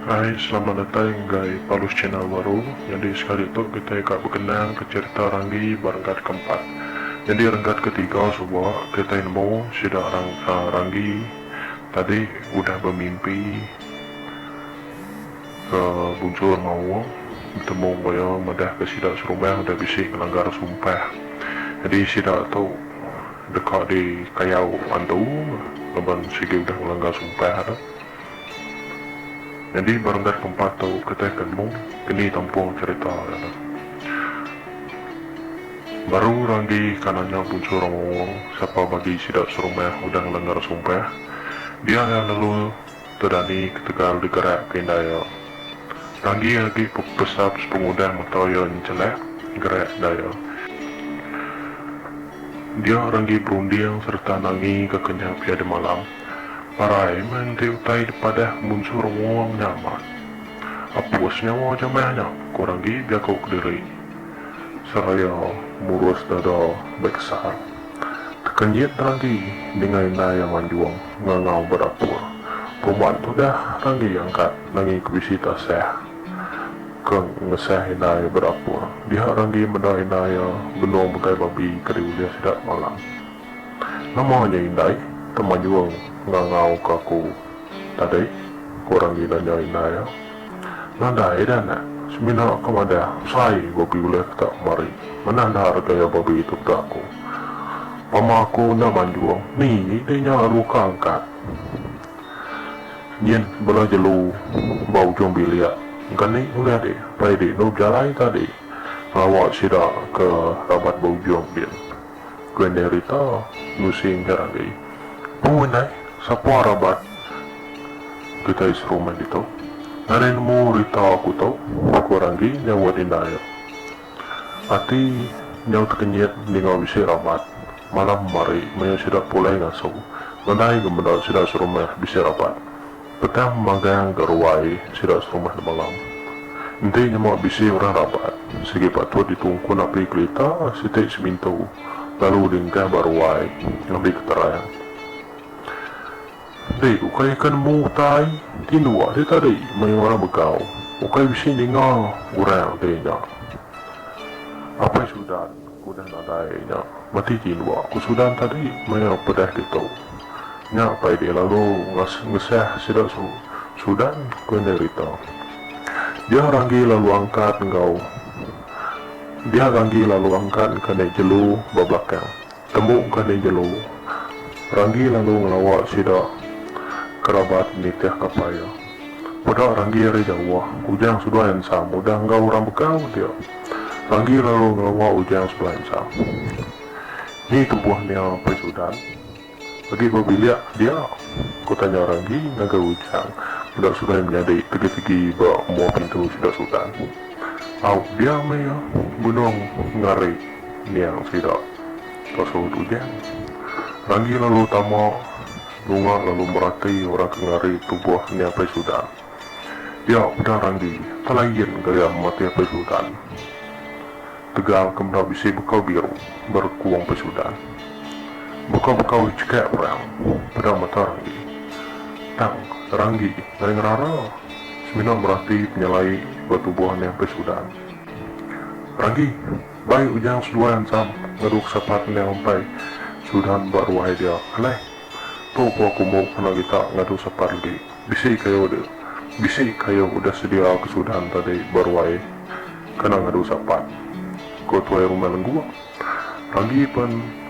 Hai, selamat datang di Palus channel baru. Jadi sekali itu kita akan berkenal ke cerita Ranggi berangkat keempat. Jadi rangkat ketiga sebuah kita nemu sudah Ranggi tadi udah bermimpi ke Buncur mau bertemu boyo madah ke sidak serumah udah bisik melanggar sumpah. Jadi sidak tu dekat di kayau antu leban sigi udah melanggar sumpah ada. Jadi barangkat keempat tu kita akan kini tampung cerita ya. Baru Ranggi kanannya Buncur ngomong siapa bagi sidak serumah udah melanggar sumpah. Dia yang lalu terdani ketegal digerak ke Indaya. Ranggi lagi pesap pemuda matoyo celek gerak daya. Dia Ranggi berunding serta nangi ke kenyap pada malam. Parai menti utai pada Buncur ngomong nyaman. Apusnya mau jamahnya Ranggi biar kau kediri. Seraya murus dada besar. Tekenjit Ranggi dengan Indaya manjuang ngangau berapur. Pembantu dah Ranggi angkat nangi kubisita seh ke ngeseh Indaya berapur. Dia Ranggi benda Indaya benuang begai babi keriulia sidak malam. Namanya Indai teman juang ngangau kaku tadi kurang gila nyain Indaya. Nandai dan semina kemada saya babi boleh tak mari. Mana anda harga ya babi itu tak aku. Pamaku naman juang ni dia nyaru angkat. Yen bela jelu bau jombi liat kan ni udah deh pai deh no jalai tadi awak sida ke rabat bau jombi kuen derita nusing keragi punai sapua rabat kita isrumen itu ngarin mu rita aku tau aku Ranggi nyawa Indaya ati nyau terkenyet dengan bisi rabat malam mari mayo sida pulai ngasuh nandai gemenda sida serumah bisi rabat petang magang garuai sida serumah di malam intinya mau bisi orang rabat segi patut ditungku napi kelita sitik semintu lalu dingkah baruai ngambil keterangan dek ukai kan mutai tinua dia tadi main orang bekau ukai bisi dengar orang dia apa sudah kuda nadainya mati tinua aku sudah tadi main pedah gitu ngapai dia lalu ngesah sudah sudah kau derita dia Ranggi lalu angkat engkau dia Ranggi lalu angkat kena jelu babakang tembuk kena jelu Ranggi lalu ngelawak sida kerabat nitiah kapaya pada Ranggi hari jauh ujang sudah yang sama udah engkau orang bekau dia Ranggi lalu ngelawak ujang sebelah yang sama ini tubuhnya pesudan bagi mobilnya dia aku tanya Ranggi naga ujang sudah menjadi tegi-tegi bawa pintu sudah dia maya gunung ngari yang tidak tersebut ujang Ranggi lalu tamak bunga lalu merati orang kengari tubuh ni apa sudah dia udah Ranggi telayin gaya mati apa sudah tegal kemudian bisa bekau biru berkuang pesudan bekau cekak orang pada mata Ranggi tang Ranggi dari ngerara semina berarti penyelai bertubuhan yang pesudan Ranggi baik ujang sedua yang sam ngaduk sepat yang sampai sudan baru wahai dia aneh tu aku mau kena kita ngaduk sepat lagi bisi kayo udah sedia kesudahan tadi baru wahai kena ngaduk sepat kau tuai rumah lenggu Ranggi pun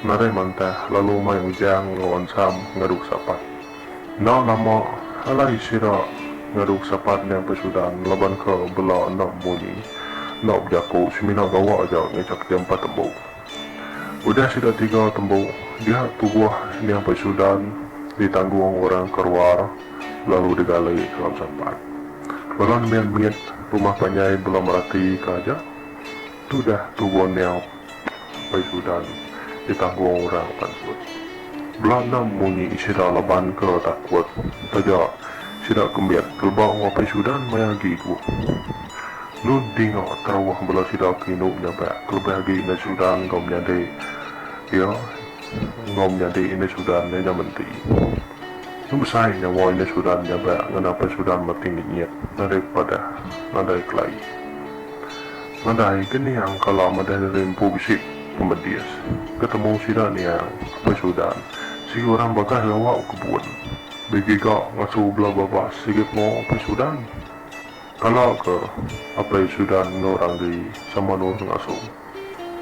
narai mantah lalu main ujang lawan sam ngaduk sepat nama halai sira ngaduk sepat yang pesudan laban ke belah nak bunyi nak berjaku semina gawa aja ngecak dia 4 tembuk udah sudah 3 tembuk dia tubuh yang pesudan ditanggung orang keluar lalu digali dalam sepat belum mian rumah panyai belum merati kaja sudah tubuh yang pesudan ditanggung orang tersebut belanda bunyi sida laban ke takut tajak sida kembiat kelbak ngapai sudan mayagi ku lu dingo terawah bela sida kinu nyampe kelbak lagi ini sudan kau menjadi ya ngom jadi ini sudan ini menti Nubusay nyawa ini sudah nyaba kenapa sudah mati niat daripada nadai kelai nadai kini yang kalau ada rempu bisik pemedias ketemu sida ni yang apa sudah si orang bakal lawak kebun bagi kau ngasuh belah bapa sikit mau apa sudah kalau ke apa sudah orang di sama orang ngasuh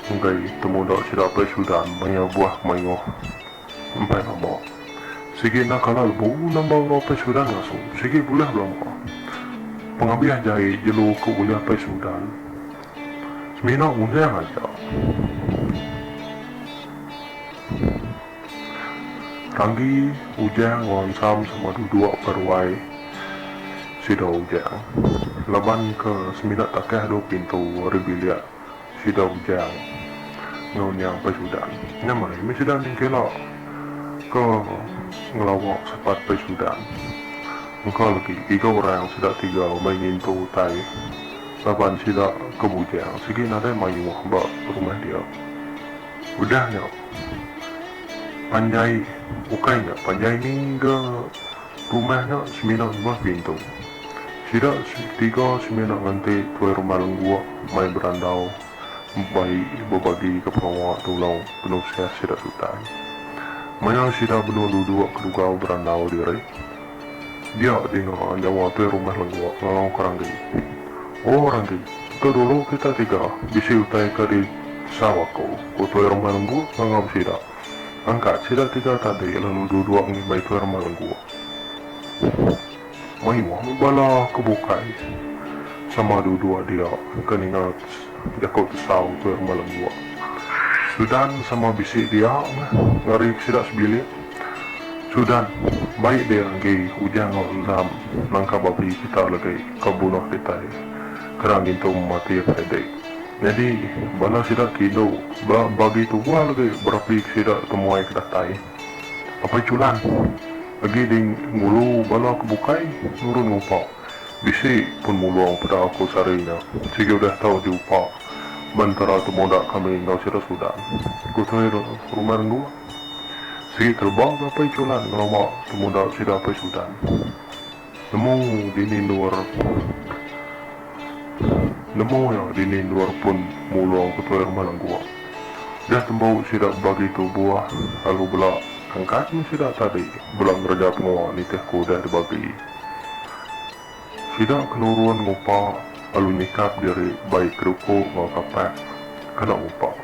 mungkin temu dak sida apa sudah banyak buah mayo sampai nama sige nak kalau nambah apa sudah langsung sige boleh belum kau pengambil jahit jelu ke boleh apa sudah semina undang aja Ranggi ujang ngonsam sama dua perwai sida ujang laban ke semina takah do pintu rebilia sida ujang ngonyang apa sudah nyamai mesti dah ningkelak ke ngelawak sepat pesudan muka lagi 3 orang sudah 3 mainin tu tai laban sudah kebujang sikit ada main wahbak rumah dia udahnya panjai ukainya panjai ni ke rumahnya 9 pintu sudah 3 9 nanti tuai rumah lengguak main berandau baik berbagi ke pengawak tulang penuh sihat sudah sultan Maya sida benar duduk kedua berandau diri. Dia tengok nyawa tu rumah lengguak ngalau keranggi. Oh Ranggi, tu dulu kita 3 bisi utai ke di sawako. Kutu rumah lengguak ngangau sida. Angkat sida 3 tadi lalu duduk ni baik tu rumah lengguak. Mai wah bala kebukai. Sama duduk dia keningat jakau tesau tu rumah lengguak. Sudan sama bisik dia ngari sidak sebilik Sudan baik dia lagi ujang ngam nangka babi kita lagi kebunuh kita kerang itu mati pedek jadi bala sidak kido bagi tu buah lagi berapi sidak temuai kedatai apa culan lagi di ngulu bala kebukai nurun upah bisik pun muluang pada aku sarinya sehingga udah tahu diupah Bantara tu modak kami ngau sira sudah. Kutai rumah renggua. Segi terbang apa iculan ngelamak tu modak sira apa sudah. Nemu dini luar. Nemu ya dini luar pun mulung kutai rumah renggua. Dia tembau sira bagi tu buah lalu belak angkat sira tadi belang kerja pengawak ni teh kuda dibagi. Sira kenuruan ngupa lalu nikap dari baik keruku mau kapak kena upah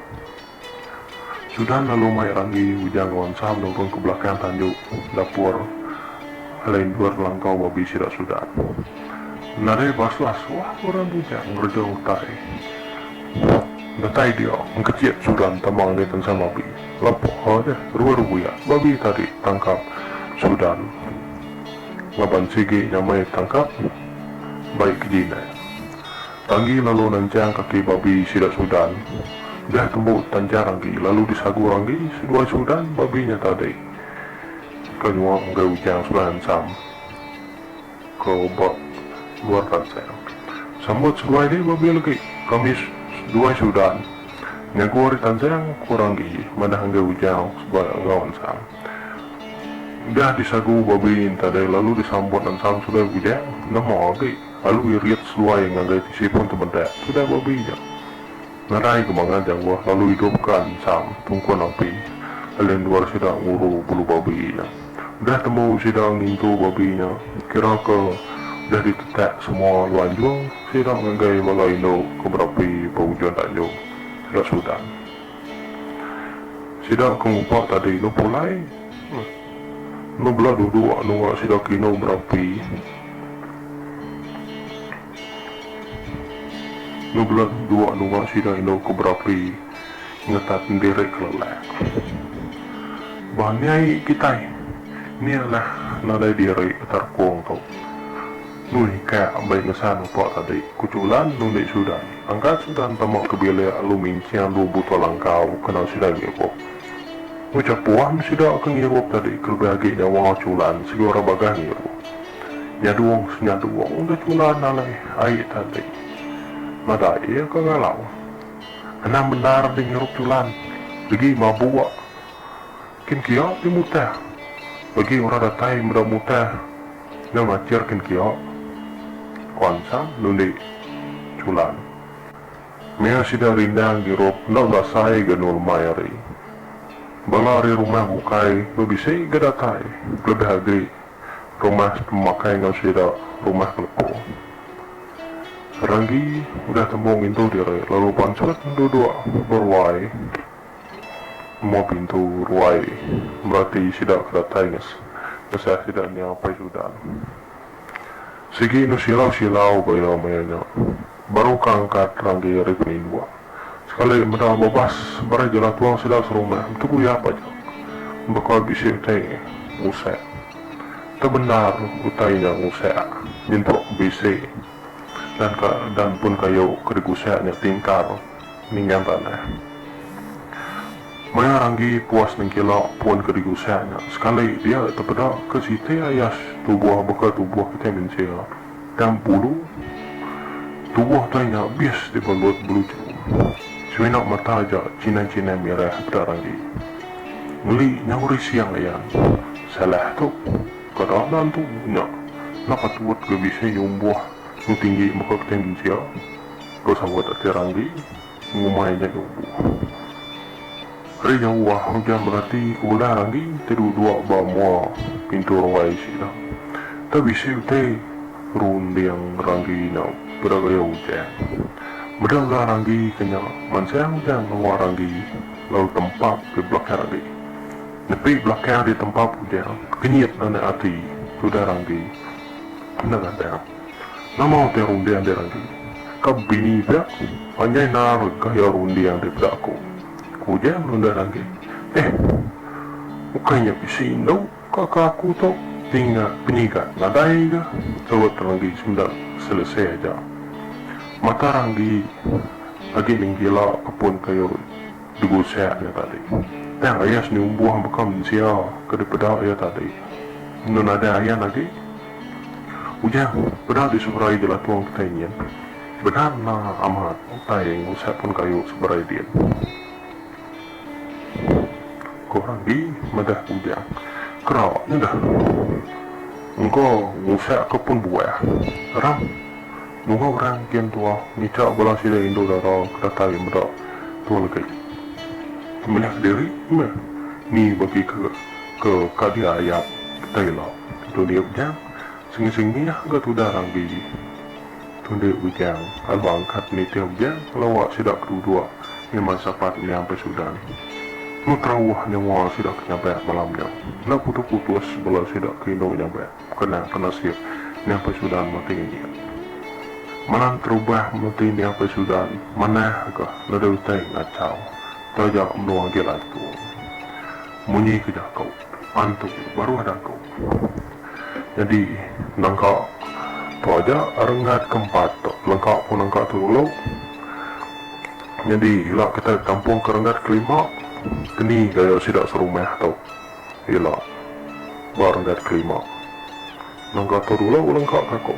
sudah lalu mai Ranggi ujang ngonsam nurun ke belakang tanjuk dapur lain dua langkau babi sidak sudah nare baslas wah orang ujang ngerja utai datai dia mengkecil sudan tamang dia tensam babi lapok ada ruya babi tadi tangkap sudan laban sigi nyamai tangkap baik kejinai Ranggi lalu nancang kaki babi sidak sudan. Dah tembuk tanjang Ranggi lalu disagu Ranggi sedua sudan babinya tadi. Kenyuang ke ujang sulan sam. Ke obat luar tansang. Sambut sedua ini babi lagi. Kamis dua sudan. Nyaguari tansang ku Ranggi madang ke ujang sebagai ngawan sam. Dah disagu babi tadi lalu disambut dan sam sudah ujang. Nama lagi. Lalu iriat seluai yang agak disipun temendak sudah babinya narai kemangan jangwa lalu hidupkan sam tungkuan api alien luar sedang nguru bulu babinya dah temu sedang ngintu babinya kira ke dah ditetak semua luanjung sedang ngagai balai indo ke berapi paujuan tanjung sudah sedang kengupak tadi lo pulai lo belah duduk nunggu sedang kino berapi Nubulan dua nunga sida ino ko berapi ngetat ndirek kelelek. Bahanyai kita ni adalah nadai diri terkuang tau. Nui kaya ambai ngesan upah tadi kuculan nuni sudan. Angkat sudan tamak kebilai alumincian lu butuh langkau kenal sida ngirop. Ucap puam sida akan ngirop tadi kelbagi nyawa culan segera bagah ngirop. Nyaduang udah culan nalai air tadi. Mada ia ke galau. Enam benar di ngirup culan. Lagi mabuk. Kin kia di mutah. bagi orang datai mudah-mudah na ngajarkan kia kuansa nundi culan mea sida rindang girop na gasai ganul mayari balari rumah bukai lebih gadatai lebih agri rumah pemakai ngau sida rumah kelepo Ranggi udah tembung itu dia lalu pancut dua berwai mau pintu ruai berarti tidak kedatai nges saya tidak ni apa sudah segi nu silau bayo mayanya baru kangkat Ranggi rekening dua sekali mereka bebas barai jalan tuang sudah serumah itu kuliah apa je bakal bisa utai usai terbenar utainya usai untuk bisa dan pun kayo kerigusanya tingkar ningan tanah maya Ranggi puas nengkila pun kerigusanya sekali dia terpeda ke situ ayas tubuh bekas tubuh kita mencia dan bulu tubuh tanya bias dibalut belucu sebenak mata aja cina-cina merah pada Ranggi ngeli nyawri siang ayan salah tu kadang tu nak tuat ke bisa nyumbuh nu tinggi muka ketinggian sia kau sambut hati Ranggi ngumainya nyumbu hari yang wah hujan berarti kuda Ranggi teru dua bawa pintu ruai sila tapi siute rundi yang Ranggi nak beragaya hujan bedanglah Ranggi kenya mansang hujan luar Ranggi lalu tempat di belakang Ranggi tapi belakang di tempat hujan kenyit anak hati sudah Ranggi nak ada nama hotel rundian dia Ranggi kabini dia hanya naruh kaya rundian dia aku kuja nunda Ranggi bukannya pisindau kakakku tu tinggal penyikat nadai ke sobat Ranggi sudah selesai aja mata Ranggi lagi menggila kepun kayu digusaknya tadi yang ayah senyumbuh bekam sia kedaripada ayah tadi nun ada ayah lagi Ujang, benar disurai jelas tuang kita ingin benar na amat tayang usah pun kayu seberai dia korang di madah ujang kerawaknya dah engkau usah ke pun buah ram nunggu orang kian tua ngicak bola sila Indo darah kedatai medak tua lagi banyak diri ni bagi ke kadia ayat kita ilah itu dia ujang Sing-singnya agak tudah Ranggi tunde ujang alba angkat ni tiap ujang lawak sidak kedua memang sapat ni sampai sudan nutrawah nyawa sidak nyampe malamnya nak putus-putus bola sidak ke Indo nyampe kena siap ni sampai sudan mati ini malam terubah mati ni sampai sudan mana agak nada utai ngacau tajak menuang gelat tu munyi kejak kau antuk baru ada kau jadi nangka tu aja rengat keempat lengkap pun nangka tu dulu jadi lah kita kampung ke rengat kelima kini gaya sidak serumah tau ilah baru rengat kelima nangka tu dulu lengkap kakak